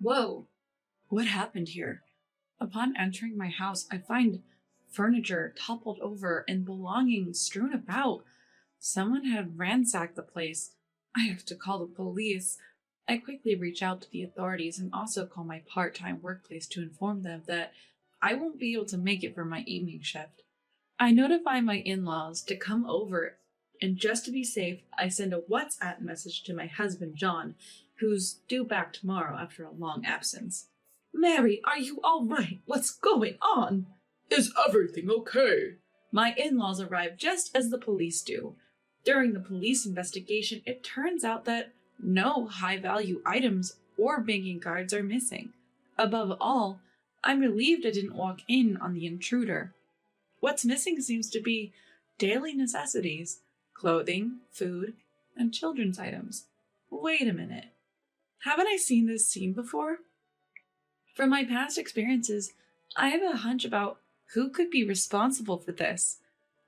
Whoa, what happened here? Upon entering my house, I find furniture toppled over and belongings strewn about. Someone had ransacked the place. I have to call the police. I quickly reach out to the authorities and also call my part time workplace to inform them that I won't be able to make it for my evening shift. I notify my in laws to come over, and just to be safe, I send a WhatsApp message to my husband, John, who's due back tomorrow after a long absence. Mary, are you all right? What's going on? Is everything okay? My in laws arrive just as the police do. During the police investigation, it turns out that no high value items or banking cards are missing. Above all, I'm relieved I didn't walk in on the intruder. What's missing seems to be daily necessities, clothing, food, and children's items. Wait a minute. Haven't I seen this scene before? From my past experiences, I have a hunch about who could be responsible for this.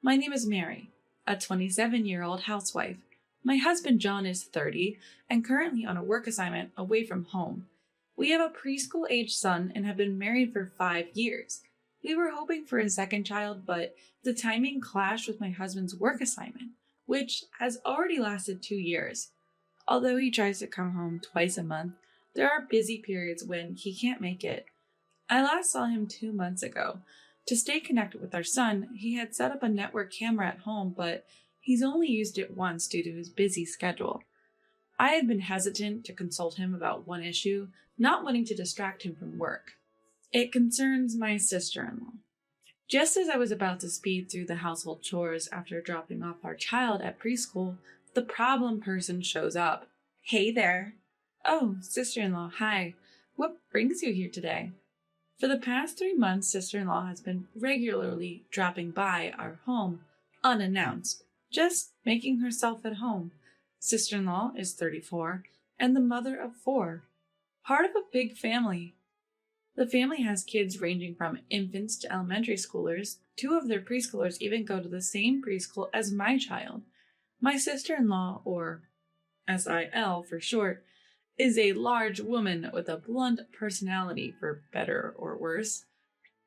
My name is Mary, a 27-year-old housewife. My husband John is 30 and currently on a work assignment away from home. We have a preschool-aged son and have been married for 5 years. We were hoping for a second child, but the timing clashed with my husband's work assignment, which has already lasted 2 years. Although he tries to come home twice a month, there are busy periods when he can't make it. I last saw him 2 months ago. To stay connected with our son, he had set up a network camera at home, but he's only used it once due to his busy schedule. I had been hesitant to consult him about one issue, not wanting to distract him from work. It concerns my sister-in-law. Just as I was about to speed through the household chores after dropping off our child at preschool, the problem person shows up. Hey there. Oh, sister-in-law, hi. What brings you here today? For the past 3 months, sister-in-law has been regularly dropping by our home, unannounced, just making herself at home. Sister-in-law is 34 and the mother of 4, part of a big family. The family has kids ranging from infants to elementary schoolers. 2 of their preschoolers even go to the same preschool as my child. My sister-in-law, or SIL for short, is a large woman with a blunt personality, for better or worse.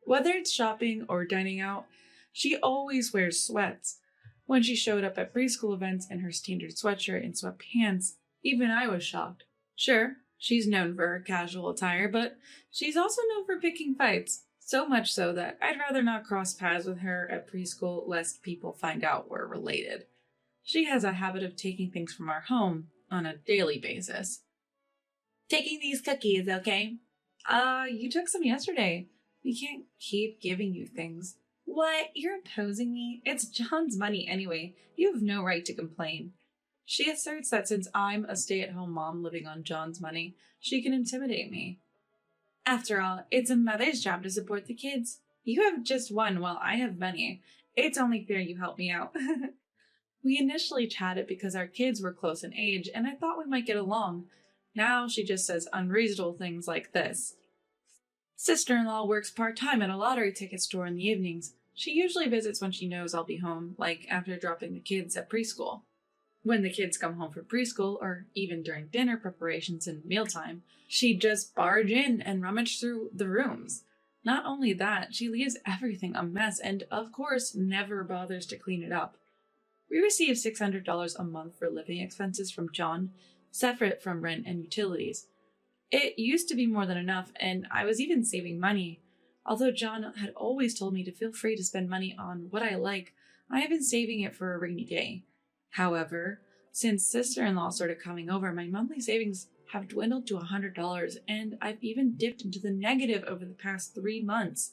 Whether it's shopping or dining out, she always wears sweats. When she showed up at preschool events in her standard sweatshirt and sweatpants, even I was shocked. Sure, she's known for her casual attire, but she's also known for picking fights. So much so that I'd rather not cross paths with her at preschool lest people find out we're related. She has a habit of taking things from our home on a daily basis. Taking these cookies, okay? You took some yesterday. We can't keep giving you things. What? You're imposing me? It's John's money anyway. You have no right to complain. She asserts that since I'm a stay-at-home mom living on John's money, she can intimidate me. After all, it's a mother's job to support the kids. You have just one while I have many. It's only fair you help me out. We initially chatted because our kids were close in age, and I thought we might get along. Now she just says unreasonable things like this. Sister-in-law works part-time at a lottery ticket store in the evenings. She usually visits when she knows I'll be home, like after dropping the kids at preschool. When the kids come home from preschool, or even during dinner preparations and mealtime, she'd just barge in and rummage through the rooms. Not only that, she leaves everything a mess and, of course, never bothers to clean it up. We receive $600 a month for living expenses from John, separate from rent and utilities. It used to be more than enough, and I was even saving money. Although John had always told me to feel free to spend money on what I like, I have been saving it for a rainy day. However, since sister-in-law started coming over, my monthly savings have dwindled to $100, and I've even dipped into the negative over the past 3 months.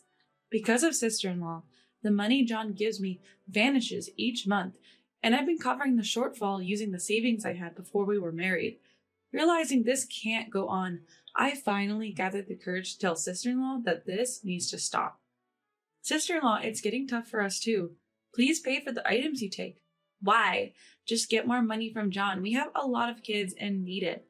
Because of sister-in-law, the money John gives me vanishes each month, and I've been covering the shortfall using the savings I had before we were married. Realizing this can't go on, I finally gathered the courage to tell sister-in-law that this needs to stop. Sister-in-law, it's getting tough for us too. Please pay for the items you take. Why? Just get more money from John. We have a lot of kids and need it.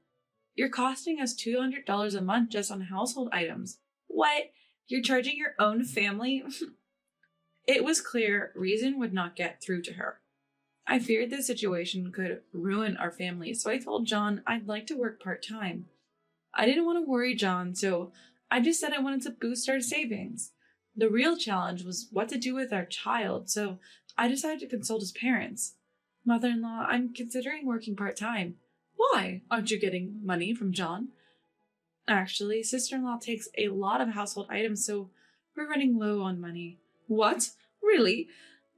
You're costing us $200 a month just on household items. What? You're charging your own family? It was clear reason would not get through to her. I feared this situation could ruin our family, so I told John I'd like to work part-time. I didn't want to worry John, so I just said I wanted to boost our savings. The real challenge was what to do with our child, so I decided to consult his parents. Mother-in-law, I'm considering working part-time. Why? Aren't you getting money from John? Actually, sister-in-law takes a lot of household items, so we're running low on money. What? Really?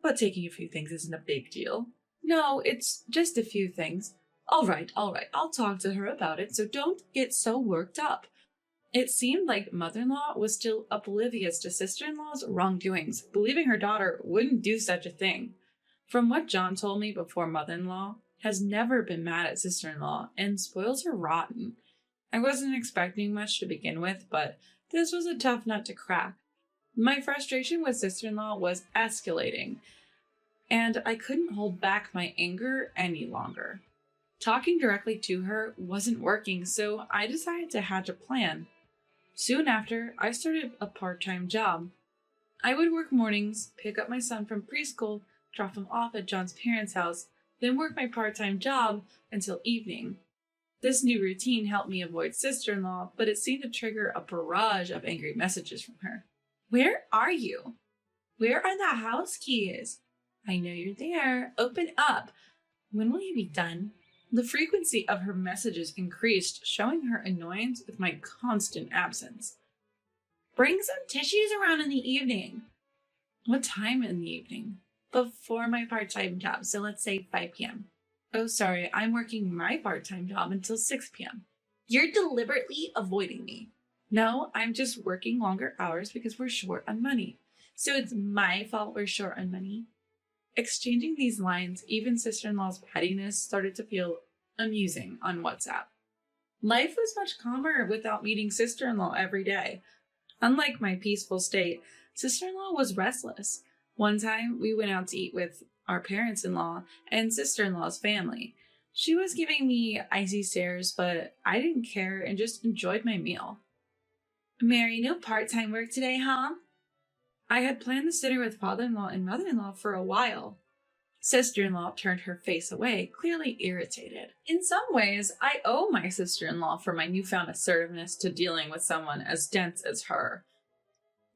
But taking a few things isn't a big deal. No, it's just a few things. All right. I'll talk to her about it, so don't get so worked up. It seemed like mother-in-law was still oblivious to sister-in-law's wrongdoings, believing her daughter wouldn't do such a thing. From what John told me before, mother-in-law has never been mad at sister-in-law and spoils her rotten. I wasn't expecting much to begin with, but this was a tough nut to crack. My frustration with sister-in-law was escalating, and I couldn't hold back my anger any longer. Talking directly to her wasn't working, so I decided to hatch a plan. Soon after, I started a part-time job. I would work mornings, pick up my son from preschool, drop him off at John's parents' house, then work my part-time job until evening. This new routine helped me avoid sister-in-law, but it seemed to trigger a barrage of angry messages from her. Where are you? Where are the house keys? I know you're there. Open up. When will you be done? The frequency of her messages increased, showing her annoyance with my constant absence. Bring some tissues around in the evening. What time in the evening? Before my part-time job, so let's say 5 p.m. Oh, sorry, I'm working my part-time job until 6 p.m. You're deliberately avoiding me. No, I'm just working longer hours because we're short on money. So it's my fault we're short on money. Exchanging these lines, even sister-in-law's pettiness started to feel amusing on WhatsApp. Life was much calmer without meeting sister-in-law every day. Unlike my peaceful state, sister-in-law was restless. One time, we went out to eat with our parents-in-law and sister-in-law's family. She was giving me icy stares, but I didn't care and just enjoyed my meal. Mary, no part-time work today, huh? I had planned this dinner with father-in-law and mother-in-law for a while. Sister-in-law turned her face away, clearly irritated. In some ways, I owe my sister-in-law for my newfound assertiveness to dealing with someone as dense as her.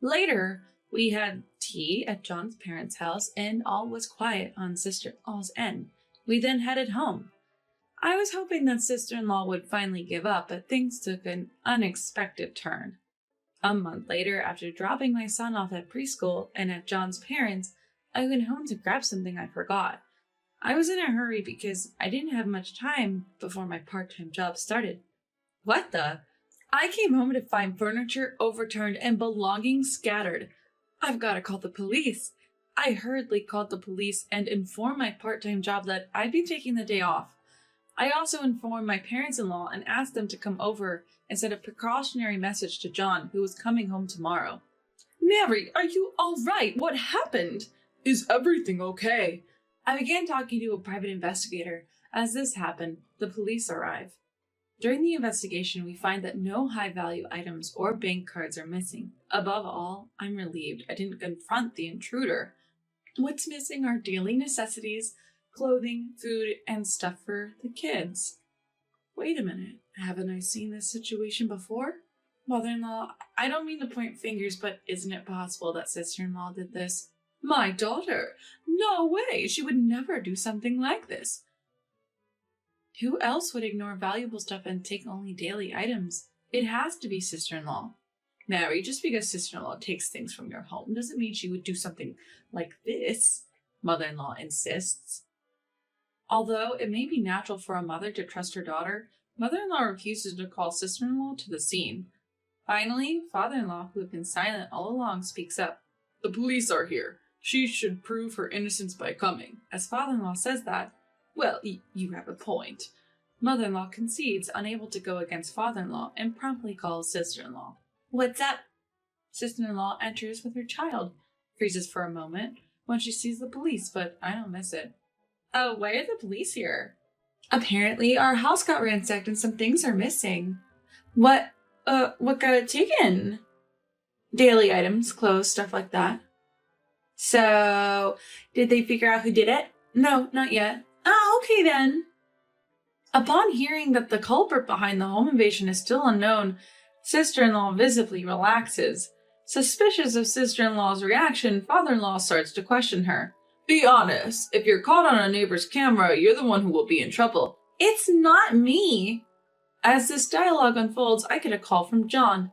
Later, we had tea at John's parents' house, and all was quiet on sister-in-law's end. We then headed home. I was hoping that sister-in-law would finally give up, but things took an unexpected turn. A month later, after dropping my son off at preschool and at John's parents', I went home to grab something I forgot. I was in a hurry because I didn't have much time before my part-time job started. What the? I came home to find furniture overturned and belongings scattered. I've got to call the police. I hurriedly called the police and informed my part-time job that I'd be taking the day off. I also informed my parents-in-law and asked them to come over and sent a precautionary message to John, who was coming home tomorrow. Mary, are you all right? What happened? Is everything okay? I began talking to a private investigator. As this happened, the police arrive. During the investigation, we find that no high-value items or bank cards are missing. Above all, I'm relieved I didn't confront the intruder. What's missing are daily necessities, clothing, food, and stuff for the kids. Wait a minute, haven't I seen this situation before? Mother-in-law, I don't mean to point fingers, but isn't it possible that sister-in-law did this? My daughter! No way! She would never do something like this. Who else would ignore valuable stuff and take only daily items? It has to be sister-in-law. Mary, just because sister-in-law takes things from your home doesn't mean she would do something like this, mother-in-law insists. Although it may be natural for a mother to trust her daughter, mother-in-law refuses to call sister-in-law to the scene. Finally, father-in-law, who had been silent all along, speaks up. The police are here. She should prove her innocence by coming. As father-in-law says that, well, you have a point. Mother-in-law concedes, unable to go against father-in-law, and promptly calls sister-in-law. What's up? Sister-in-law enters with her child, freezes for a moment when she sees the police, but I don't miss it. Oh, why are the police here? Apparently, our house got ransacked and some things are missing. What got taken? Daily items, clothes, stuff like that. So, did they figure out who did it? No, not yet. Oh, okay then. Upon hearing that the culprit behind the home invasion is still unknown, sister-in-law visibly relaxes. Suspicious of sister-in-law's reaction, father-in-law starts to question her. Be honest, if you're caught on a neighbor's camera, you're the one who will be in trouble. It's not me. As this dialogue unfolds, I get a call from John.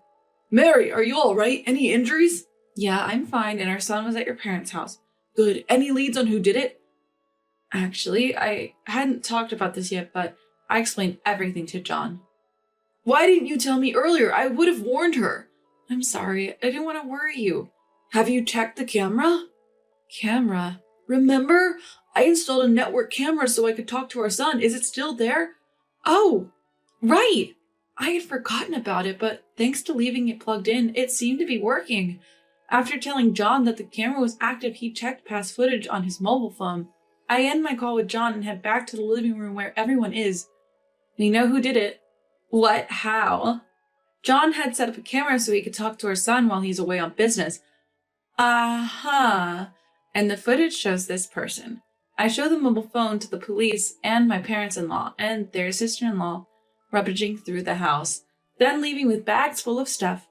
Mary, are you all right? Any injuries? Yeah, I'm fine, and our son was at your parents' house. Good. Any leads on who did it? Actually, I hadn't talked about this yet, but I explained everything to John. Why didn't you tell me earlier? I would have warned her. I'm sorry. I didn't want to worry you. Have you checked the camera? Camera? Remember? I installed a network camera so I could talk to our son. Is it still there? Oh, right. I had forgotten about it, but thanks to leaving it plugged in, it seemed to be working. After telling John that the camera was active, he checked past footage on his mobile phone. I end my call with John and head back to the living room where everyone is. We know who did it. What? How? John had set up a camera so he could talk to our son while he's away on business. Uh-huh. And the footage shows this person. I show the mobile phone to the police and my parents-in-law and their sister-in-law, rummaging through the house, then leaving with bags full of stuff.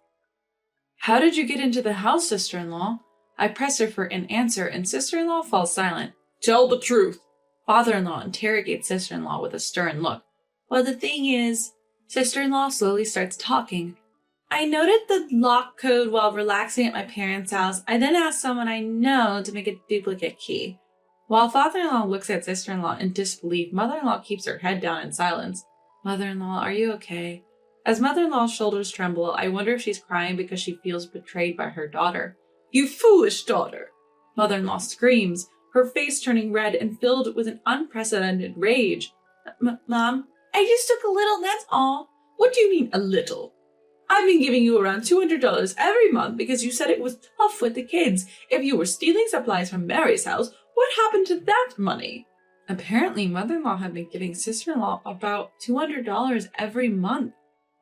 How did you get into the house, sister-in-law? I press her for an answer, and sister-in-law falls silent. Tell the truth. Father-in-law interrogates sister-in-law with a stern look. Well, the thing is, sister-in-law slowly starts talking. I noted the lock code while relaxing at my parents' house. I then asked someone I know to make a duplicate key. While father-in-law looks at sister-in-law in disbelief, mother-in-law keeps her head down in silence. Mother-in-law, are you okay? As mother-in-law's shoulders tremble, I wonder if she's crying because she feels betrayed by her daughter. You foolish daughter! Mother-in-law screams, her face turning red and filled with an unprecedented rage. Mom, I just took a little, that's all. What do you mean, a little? I've been giving you around $200 every month because you said it was tough with the kids. If you were stealing supplies from Mary's house, what happened to that money? Apparently, mother-in-law had been giving sister-in-law about $200 every month.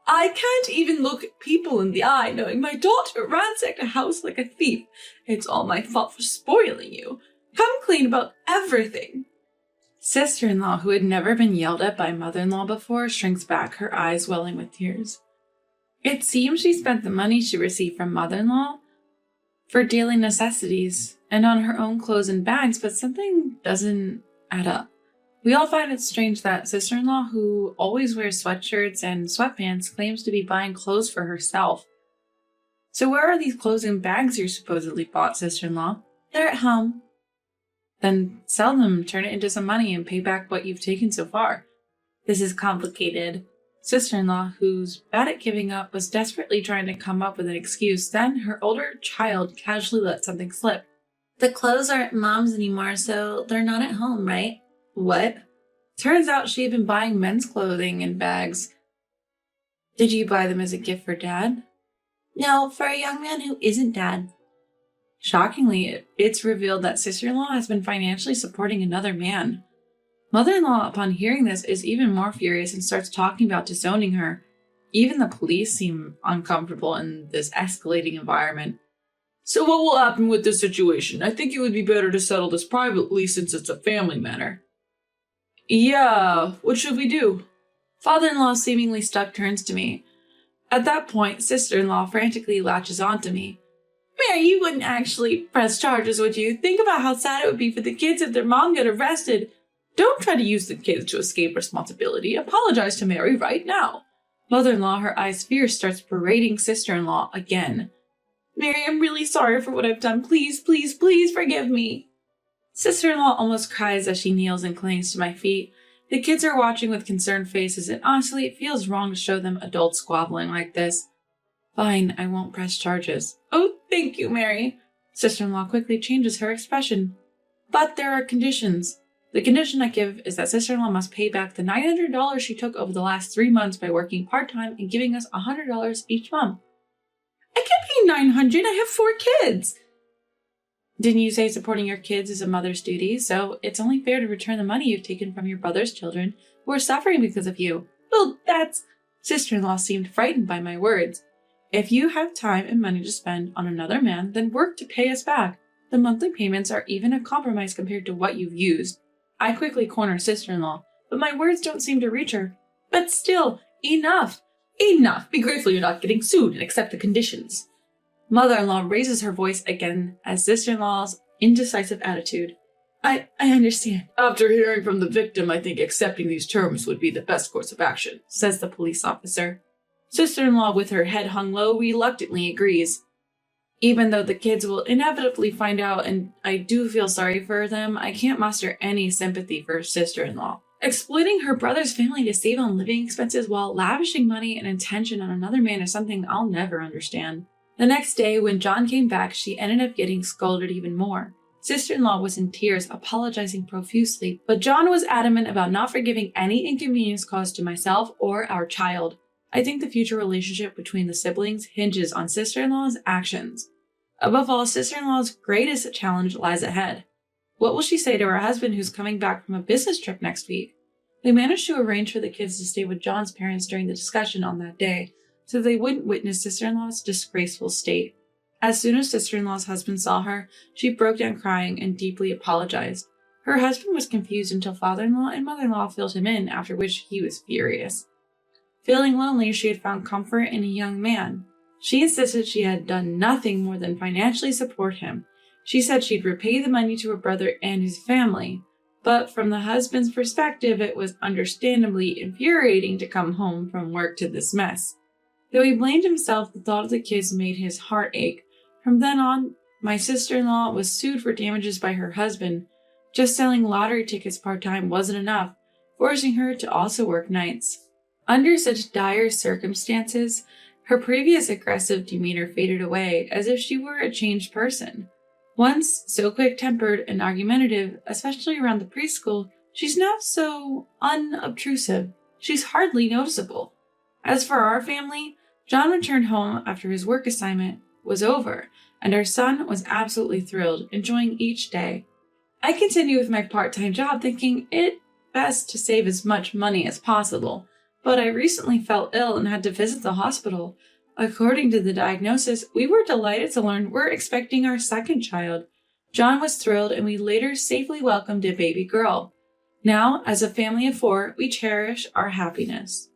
I can't even look people in the eye knowing my daughter ransacked a house like a thief. It's all my fault for spoiling you. Come clean about everything. Sister-in-law, who had never been yelled at by mother-in-law before, shrinks back, her eyes welling with tears. It seems she spent the money she received from mother-in-law for daily necessities and on her own clothes and bags, but something doesn't add up. We all find it strange that sister-in-law, who always wears sweatshirts and sweatpants, claims to be buying clothes for herself. So where are these clothes and bags you supposedly bought, sister-in-law? They're at home. Then sell them, turn it into some money, and pay back what you've taken so far. This is complicated. Sister-in-law, who's bad at giving up, was desperately trying to come up with an excuse. Then her older child casually let something slip. The clothes aren't mom's anymore, so they're not at home, right? What? Turns out she had been buying men's clothing and bags. Did you buy them as a gift for Dad? No, for a young man who isn't Dad. Shockingly, it's revealed that sister-in-law has been financially supporting another man. Mother-in-law, upon hearing this, is even more furious and starts talking about disowning her. Even the police seem uncomfortable in this escalating environment. So what will happen with this situation? I think it would be better to settle this privately since it's a family matter. Yeah, what should we do? Father-in-law, seemingly stuck, turns to me. At that point, sister-in-law frantically latches onto me. Mary, you wouldn't actually press charges, would you? Think about how sad it would be for the kids if their mom got arrested. Don't try to use the kids to escape responsibility. Apologize to Mary right now. Mother-in-law, her eyes fierce, starts berating sister-in-law again. Mary, I'm really sorry for what I've done. Please, please, please forgive me. Sister-in-law almost cries as she kneels and clings to my feet. The kids are watching with concerned faces, and honestly, it feels wrong to show them adults squabbling like this. Fine, I won't press charges. Oh, thank you, Mary. Sister-in-law quickly changes her expression. But there are conditions. The condition I give is that sister-in-law must pay back the $900 she took over the last 3 months by working part-time and giving us $100 each month. I can't pay $900. I have 4 kids. Didn't you say supporting your kids is a mother's duty? So it's only fair to return the money you've taken from your brother's children who are suffering because of you. Well, that's... Sister-in-law seemed frightened by my words. If you have time and money to spend on another man, then work to pay us back. The monthly payments are even a compromise compared to what you've used. I quickly corner sister-in-law. but my words don't seem to reach her. But still, enough! Enough! Be grateful you're not getting sued and accept the conditions. Mother-in-law raises her voice again as sister-in-law's indecisive attitude. I understand. After hearing from the victim, I think accepting these terms would be the best course of action, says the police officer. Sister-in-law, with her head hung low, reluctantly agrees. Even though the kids will inevitably find out and I do feel sorry for them, I can't muster any sympathy for sister-in-law. Exploiting her brother's family to save on living expenses while lavishing money and attention on another man is something I'll never understand. The next day, when John came back, she ended up getting scolded even more. Sister-in-law was in tears, apologizing profusely, but John was adamant about not forgiving any inconvenience caused to myself or our child. I think the future relationship between the siblings hinges on sister-in-law's actions. Above all, sister-in-law's greatest challenge lies ahead. What will she say to her husband who's coming back from a business trip next week? They managed to arrange for the kids to stay with John's parents during the discussion on that day, so they wouldn't witness sister-in-law's disgraceful state. As soon as sister-in-law's husband saw her, she broke down crying and deeply apologized. Her husband was confused until father-in-law and mother-in-law filled him in, after which he was furious. Feeling lonely, she had found comfort in a young man. She insisted she had done nothing more than financially support him. She said she'd repay the money to her brother and his family, but from the husband's perspective, it was understandably infuriating to come home from work to this mess. Though he blamed himself, the thought of the kids made his heart ache. From then on, my sister-in-law was sued for damages by her husband. Just selling lottery tickets part-time wasn't enough, forcing her to also work nights. Under such dire circumstances, her previous aggressive demeanor faded away as if she were a changed person. Once so quick-tempered and argumentative, especially around the preschool, she's now so unobtrusive. She's hardly noticeable. As for our family, John returned home after his work assignment was over, and our son was absolutely thrilled, enjoying each day. I continue with my part-time job thinking it best to save as much money as possible, but I recently fell ill and had to visit the hospital. According to the diagnosis, we were delighted to learn we're expecting our second child. John was thrilled, and we later safely welcomed a baby girl. Now, as a family of 4, we cherish our happiness.